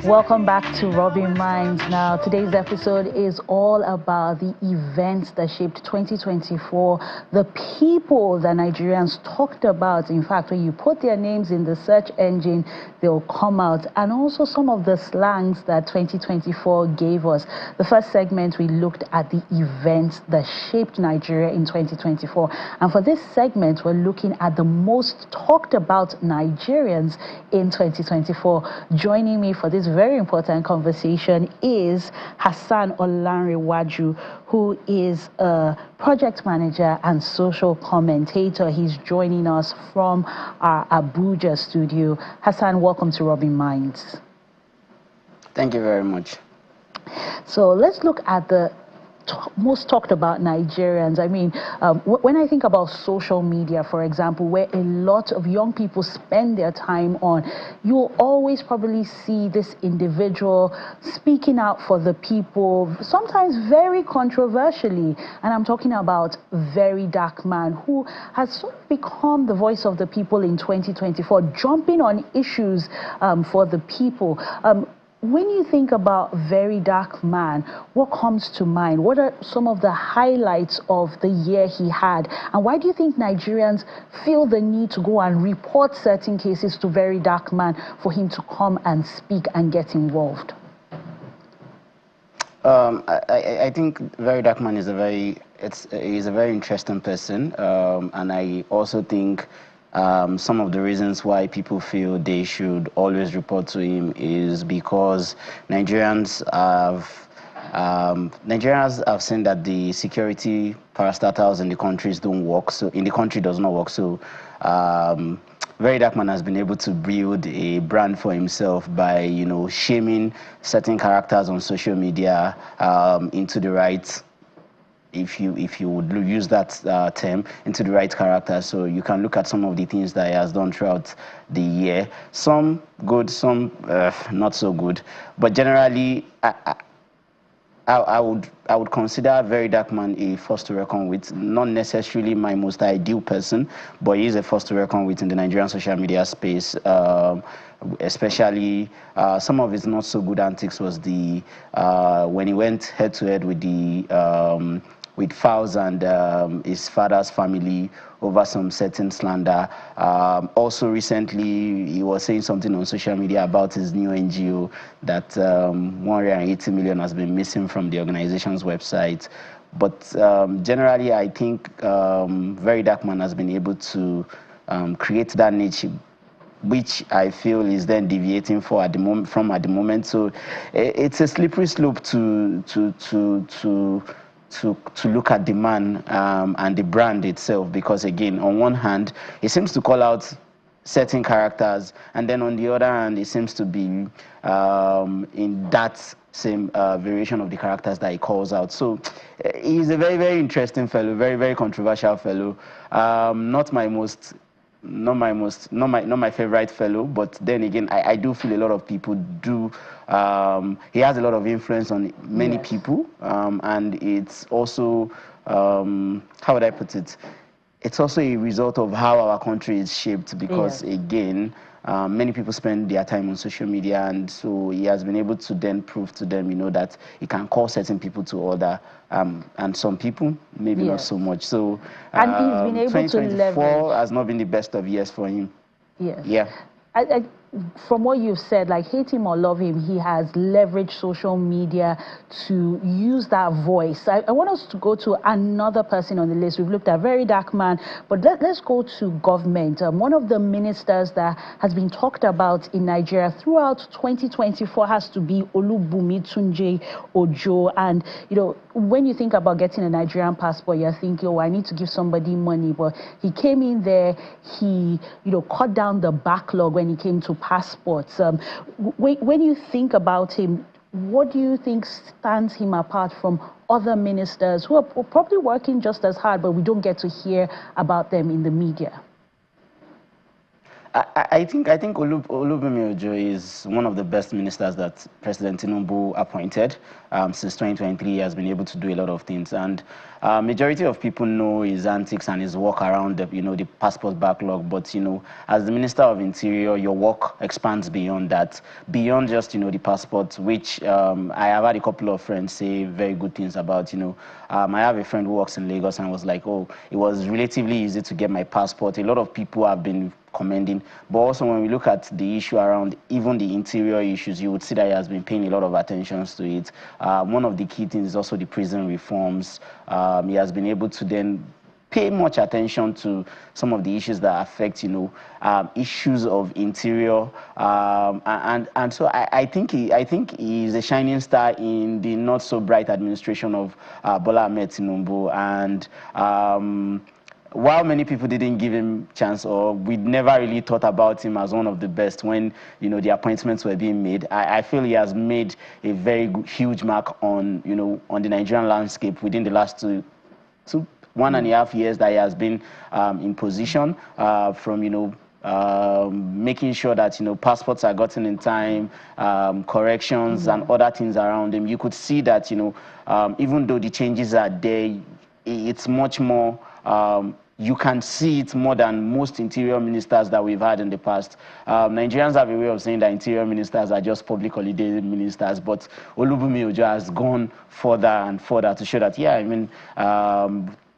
Welcome back to Rubbing Minds. Now, today's episode is all about the events that shaped 2024, the people that Nigerians talked about. In fact, when you put their names in the search engine, they'll come out, and also some of the slangs that 2024 gave us. The first segment, we looked at the events that shaped Nigeria in 2024. And for this segment, we're looking at the most talked about Nigerians in 2024. Joining me for this very important conversation is Hassan Olanrewaju, who is a project manager and social commentator. He's joining us from our Abuja studio. Hassan, welcome to Rubbing Minds. Thank you very much. So let's look at the most talked about Nigerians. I mean, when I think about social media, for example, where a lot of young people spend their time on, you'll always probably see this individual speaking out for the people, sometimes very controversially. And I'm talking about Very Darkman, who has sort of become the voice of the people in 2024, jumping on issues for the people. When you think about Very Darkman, what comes to mind? What are some of the highlights of the year he had? And why do you think Nigerians feel the need to go and report certain cases to Very Darkman for him to come and speak and get involved? I think Very Darkman is a very interesting person, and I also think some of the reasons why people feel they should always report to him is because Nigerians have seen that the security parastatals in the countries don't work. So in the country does not work. So Very Darkman has been able to build a brand for himself by shaming certain characters on social media into the right. If you would use that term, into the right character. So you can look at some of the things that he has done throughout the year. Some good, some not so good. But generally, I would consider Very Darkman a force to reckon with. Not necessarily my most ideal person, but he is a force to reckon with in the Nigerian social media space. Especially some of his not so good antics was the when he went head to head with the with Fowles and his father's family over some certain slander. Also recently, he was saying something on social media about his new NGO that 180 million has been missing from the organization's website. But generally, I think Very Darkman has been able to create that niche, which I feel is then deviating from at the moment. So it's a slippery slope to look at the man and the brand itself, because again, on one hand, he seems to call out certain characters, and then on the other hand, he seems to be in that same variation of the characters that he calls out. So he's a very, very interesting fellow, very, very controversial fellow. Not my favorite fellow, but then again, I do feel a lot of people do. He has a lot of influence on many people, and it's also, how would I put it? It's also a result of how our country is shaped, because again, many people spend their time on social media, and so he has been able to then prove to them, that he can call certain people to order, and some people maybe not so much. So and he's been able 2024 has not been the best of years for him. Yes. Yeah. From what you've said, like, hate him or love him, he has leveraged social media to use that voice. I want us to go to another person on the list. We've looked at Very Darkman, but let's go to government. One of the ministers that has been talked about in Nigeria throughout 2024 has to be Olubunmi Tunji Ojo. And, when you think about getting a Nigerian passport, you're thinking, oh, I need to give somebody money. But he came in there, he, cut down the backlog when he came to passports. When you think about him, what do you think stands him apart from other ministers who are probably working just as hard, but we don't get to hear about them in the media? I think Olubunmi Ojo is one of the best ministers that President Tinubu appointed. Since 2023, he has been able to do a lot of things, and majority of people know his antics and his work around the passport backlog. But as the Minister of Interior, your work expands beyond that, beyond just the passport, which I have had a couple of friends say very good things about. I have a friend who works in Lagos and was like, oh, it was relatively easy to get my passport. A lot of people have been commending, but also when we look at the issue around even the interior issues, you would see that he has been paying a lot of attention to it. One of the key things is also the prison reforms. He has been able to then pay much attention to some of the issues that affect, issues of interior, and so I think he is a shining star in the not so bright administration of Bola Ahmed Tinubu, and while many people didn't give him chance, or we never really thought about him as one of the best when the appointments were being made, I feel he has made a very huge mark on on the Nigerian landscape within the last 1.5 years that he has been in position, from making sure that passports are gotten in time, corrections and other things around him. You could see that even though the changes are there, it's much more. You can see it more than most interior ministers that we've had in the past. Nigerians have a way of saying that interior ministers are just public holiday ministers, but Olubunmi Ojo has gone further and further to show that, yeah, I mean,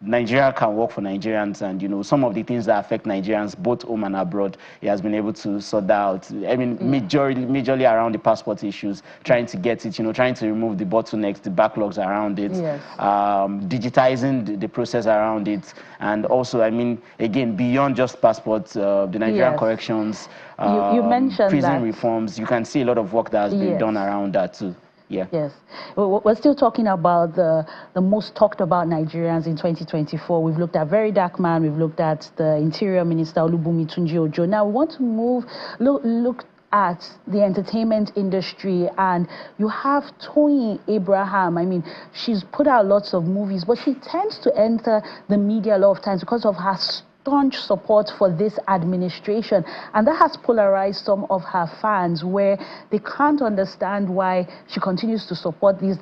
Nigeria can work for Nigerians, and some of the things that affect Nigerians both home and abroad, he has been able to sort that out. I mean, majorly around the passport issues, trying to get it, trying to remove the bottlenecks, the backlogs around it, yes. Digitizing the process around it, and also, I mean, again, beyond just passports, the Nigerian corrections, you mentioned prison reforms. You can see a lot of work that has been done around that too. Yeah. Yes. We're still talking about the most talked about Nigerians in 2024. We've looked at Very Darkman. We've looked at the Interior Minister, Olubunmi Ojo. Now we want to look at the entertainment industry, and you have Toyin Abraham. I mean, she's put out lots of movies, but she tends to enter the media a lot of times because of her staunch support for this administration, and that has polarized some of her fans, where they can't understand why she continues to support this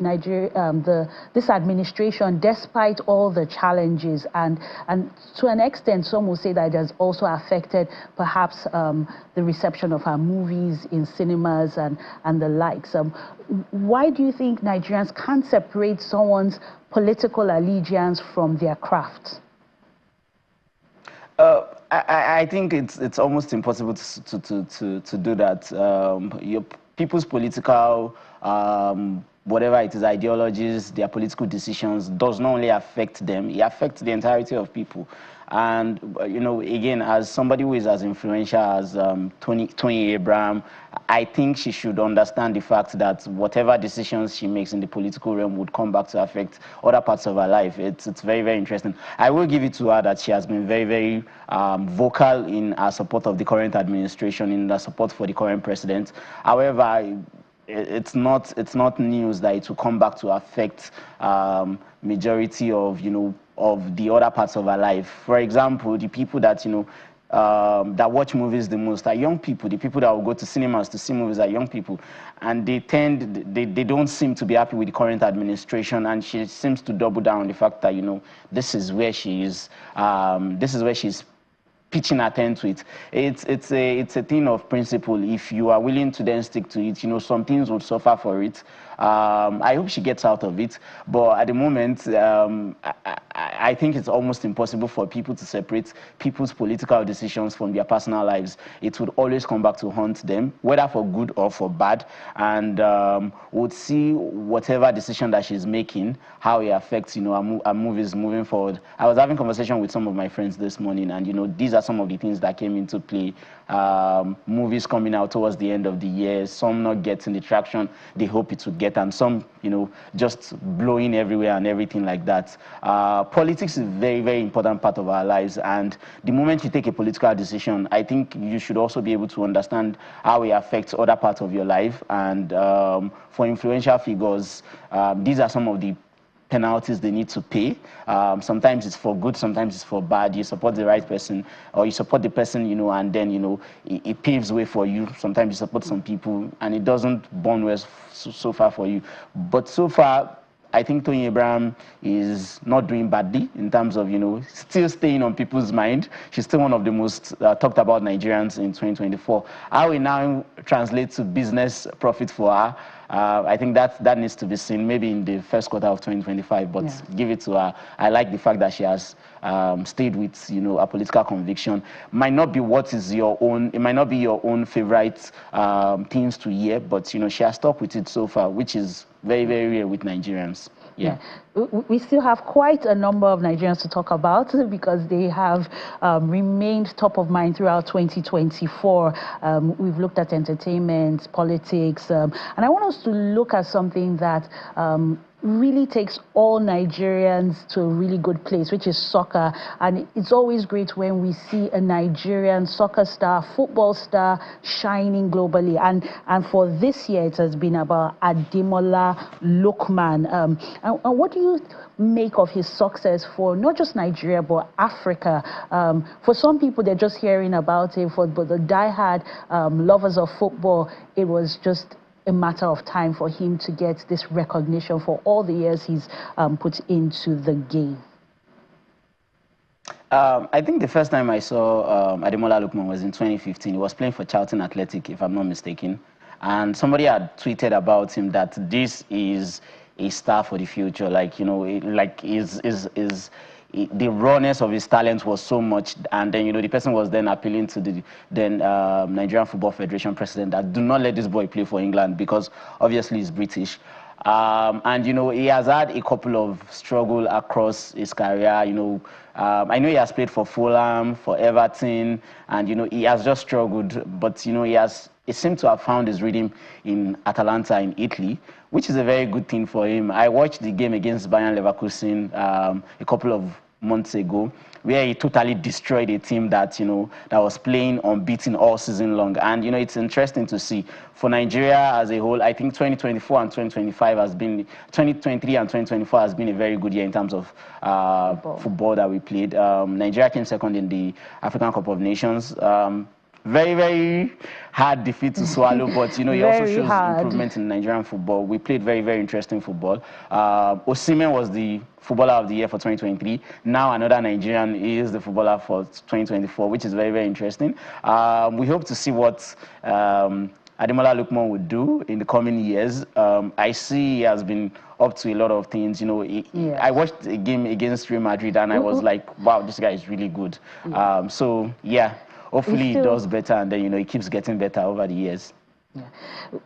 this administration despite all the challenges, and to an extent some will say that it has also affected perhaps the reception of her movies in cinemas and the likes. Why do you think Nigerians can't separate someone's political allegiance from their craft? I think it's almost impossible to do that. Your people's political, whatever it is, ideologies, their political decisions does not only affect them, it affects the entirety of people. And again, as somebody who is as influential as Toyin Abraham, I think she should understand the fact that whatever decisions she makes in the political realm would come back to affect other parts of her life. It's very, very interesting. I will give it to her that she has been very, very vocal in her support of the current administration, in the support for the current president. However, it's not news that it will come back to affect majority of of the other parts of our life. For example, the people that that watch movies the most are young people. The people that will go to cinemas to see movies are young people, and they don't seem to be happy with the current administration. And she seems to double down on the fact that this is where she is. This is where she's pitching her tent to it. It's a thing of principle. If you are willing to then stick to it, some things will suffer for it. I hope she gets out of it, but at the moment, I think it's almost impossible for people to separate people's political decisions from their personal lives. It would always come back to haunt them, whether for good or for bad, and would see whatever decision that she's making, how it affects our movies moving forward. I was having a conversation with some of my friends this morning, and these are some of the things that came into play. Movies coming out towards the end of the year, some not getting the traction they hope it would get, and some just blowing everywhere and everything like that. Politics is a very, very important part of our lives, and the moment you take a political decision, I think you should also be able to understand how it affects other parts of your life. And for influential figures, these are some of the penalties they need to pay. Sometimes it's for good, sometimes it's for bad. You support the right person, or you support the person, and then, it paves way for you. Sometimes you support some people, and it doesn't burn well so far for you. But so far, I think Tony Abraham is not doing badly in terms of, still staying on people's mind. She's still one of the most talked about Nigerians in 2024. How we now translate to business profit for her, I think that needs to be seen maybe in the first quarter of 2025, but give it to her. I like the fact that she has stayed with, a political conviction. Might not be what is your own, it might not be your own favorite things to hear, but, she has stuck with it so far, which is very, very rare with Nigerians. Yeah. We still have quite a number of Nigerians to talk about because they have remained top of mind throughout 2024. We've looked at entertainment, politics, and I want us to look at something that really takes all Nigerians to a really good place, which is soccer. And it's always great when we see a Nigerian soccer star, football star shining globally. And for this year, it has been about Ademola Lukan. And what do you make of his success for not just Nigeria, but Africa? For some people, they're just hearing about it. But the diehard lovers of football, it was just a matter of time for him to get this recognition for all the years he's put into the game. I think the first time I saw Ademola Lukan was in 2015. He was playing for Charlton Athletic, if I'm not mistaken. And somebody had tweeted about him that this is a star for the future. Like, the rawness of his talent was so much, and then the person was then appealing to the then Nigerian Football Federation president that do not let this boy play for England because obviously he's British. And he has had a couple of struggle across his career. I know he has played for Fulham, for Everton, and he has just struggled. But he seemed to have found his rhythm in Atalanta in Italy, which is a very good thing for him. I watched the game against Bayern Leverkusen a couple of months ago, where he totally destroyed a team that that was playing unbeaten all season long. And it's interesting to see for Nigeria as a whole. I think 2024 and 2025 has been 2023 and 2024 has been a very good year in terms of football that we played. Nigeria came second in the African Cup of Nations. Very, very hard defeat to swallow, but it also shows improvement in Nigerian football. We played very, very interesting football. Osimhen was the footballer of the year for 2023. Now another Nigerian is the footballer for 2024, which is very, very interesting. We hope to see what Ademola Lukan would do in the coming years. I see he has been up to a lot of things. I watched a game against Real Madrid and I was like, wow, this guy is really good. So yeah. Hopefully he does better, and then he keeps getting better over the years. Yeah.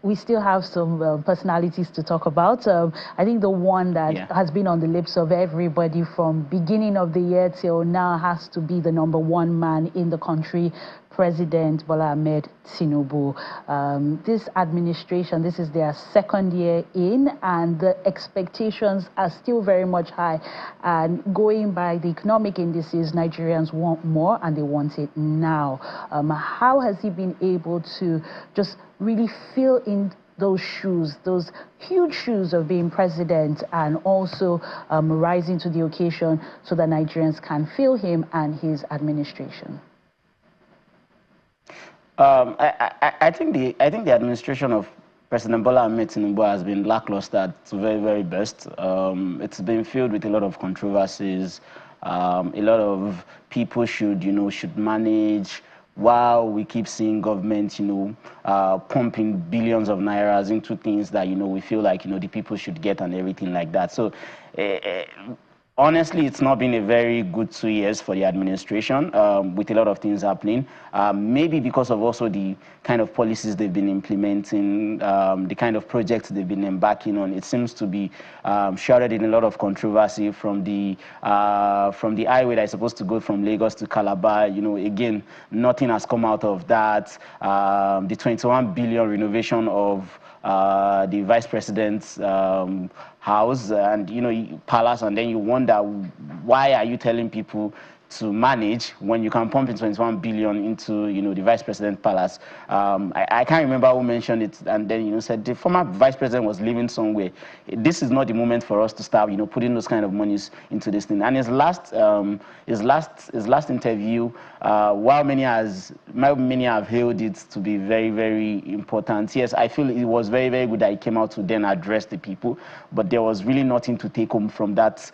We still have some personalities to talk about. I think the one that has been on the lips of everybody from beginning of the year till now has to be the #1 man in the country, President Bola Ahmed Tinubu. This administration, this is their second year in, and the expectations are still very much high. And going by the economic indices, Nigerians want more and they want it now. How has he been able to just really fill in those shoes, those huge shoes of being president, and also rising to the occasion so that Nigerians can feel him and his administration? I think the administration of President Bola Ahmed Tinubu has been lackluster at the very, very best. It's been filled with a lot of controversies. A lot of people should manage, while we keep seeing government, pumping billions of nairas into things that, we feel like, the people should get and everything like that. So, honestly, it's not been a very good 2 years for the administration, with a lot of things happening. Maybe because of also the kind of policies they've been implementing, the kind of projects they've been embarking on. It seems to be shrouded in a lot of controversy from the highway that is supposed to go from Lagos to Calabar. Again, nothing has come out of that. The 21 billion renovation of the vice president's house and palace, and then you wonder, why are you telling people to manage when you can pump in 21 billion into, the vice president palace. I can't remember who mentioned it, and then, said the former vice president was living somewhere. This is not the moment for us to start, putting those kind of monies into this thing. And his last interview, while many have hailed it to be very, very important, yes, I feel it was very, very good that he came out to then address the people, but there was really nothing to take home from that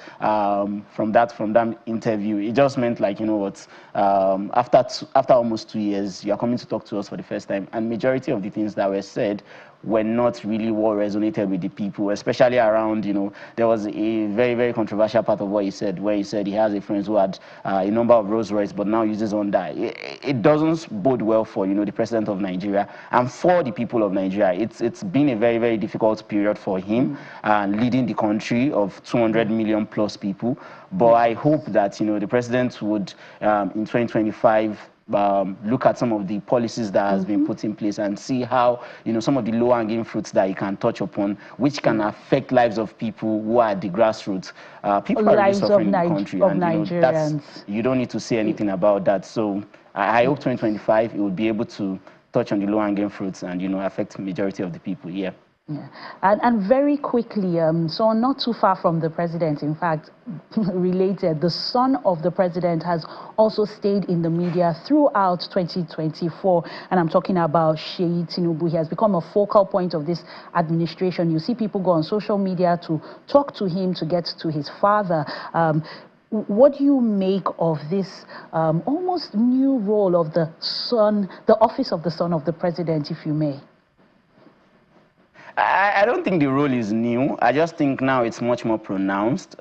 interview. It just meant, like, after almost 2 years, you are coming to talk to us for the first time, and majority of the things that were said were not really what resonated with the people, especially around, there was a very, very controversial part of what he said, where he said he has a friend who had a number of Rolls Royce, but now uses Honda. It doesn't bode well for, the president of Nigeria and for the people of Nigeria. It's been a very, very difficult period for him, leading the country of 200 million plus people. But I hope that, the president would, in 2025, look at some of the policies that has been put in place and see how, some of the low-hanging fruits that he can touch upon, which can affect lives of people who are at the grassroots. People are really suffering in the country, and you don't need to say anything about that. So I hope 2025 it will be able to touch on the low-hanging fruits and, affect the majority of the people. Yeah. Yeah, and very quickly, so not too far from the president, in fact, related, the son of the president has also stayed in the media throughout 2024, and I'm talking about Sheyi Tinubu. He has become a focal point of this administration. You see people go on social media to talk to him, to get to his father. What do you make of this almost new role of the son, the office of the son of the president, if you may? I don't think the role is new. I just think now it's much more pronounced.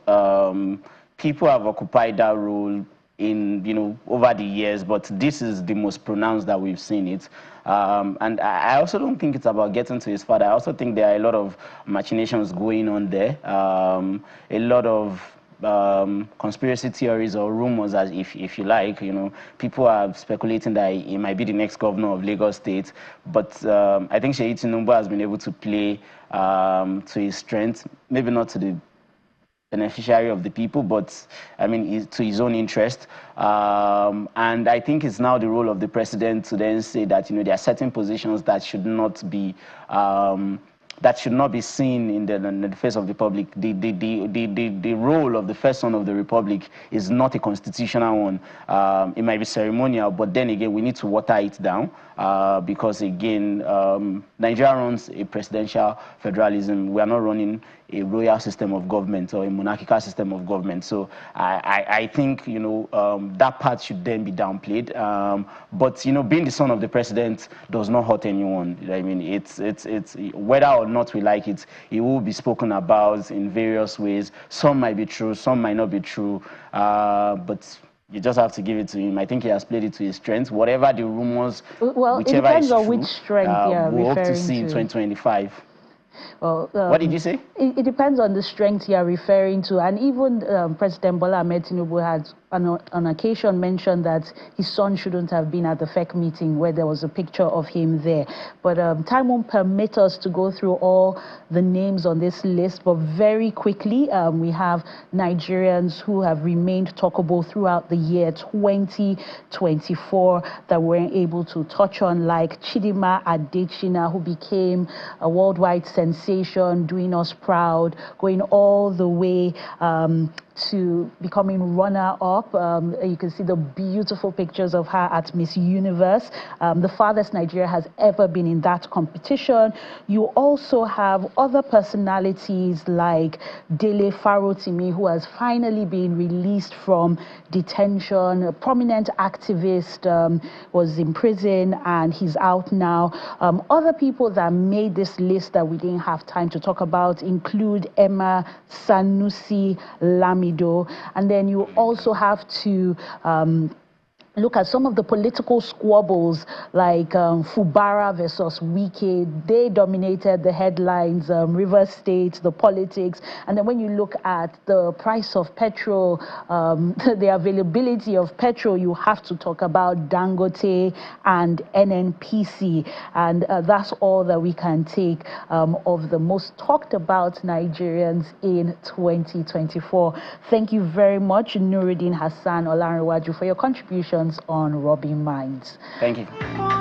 People have occupied that role in, over the years, but this is the most pronounced that we've seen it. And I also don't think it's about getting to his father. I also think there are a lot of machinations going on there. A lot of conspiracy theories or rumors, as if you like, people are speculating that he might be the next governor of Lagos State. But I think Sheyi Tinubu has been able to play to his strength, maybe not to the beneficiary of the people, but I mean to his own interest. And I think it's now the role of the president to then say that there are certain positions that should not be seen in the face of the public. The role of the first son of the republic is not a constitutional one. It might be ceremonial, but then again, we need to water it down because, again, Nigeria runs a presidential federalism. We are not running a royal system of government or a monarchical system of government. So I think, that part should then be downplayed. But, being the son of the president does not hurt anyone. I mean, it's whether or not we like it, it will be spoken about in various ways. Some might be true, some might not be true, but you just have to give it to him. I think he has played it to his strength. Whatever the rumors, well, whichever it depends is on true, which strength we hope to see in 2025. Well, what did you say? It depends on the strength you are referring to. And even President Bola Ahmed Tinubu had on occasion mentioned that his son shouldn't have been at the FEC meeting where there was a picture of him there. But time won't permit us to go through all the names on this list. But very quickly, we have Nigerians who have remained talkable throughout the year 2024 that we weren't able to touch on, like Chidima Adechina, who became a worldwide sensation, doing us proud, going all the way to becoming runner-up. You can see the beautiful pictures of her at Miss Universe, the farthest Nigeria has ever been in that competition. You also have other personalities like Dele Farotimi, who has finally been released from detention. A prominent activist was in prison and he's out now. Other people that made this list that we didn't have time to talk about include Emma Sanusi Lamido, and then you also have to look at some of the political squabbles like Fubara versus Wike. They dominated the headlines, River State, the politics. And then when you look at the price of petrol, the availability of petrol, you have to talk about Dangote and NNPC. And that's all that we can take of the most talked about Nigerians in 2024. Thank you very much, Nuruddin Hassan Olanrewaju, for your contributions on Robbing Minds. Thank you.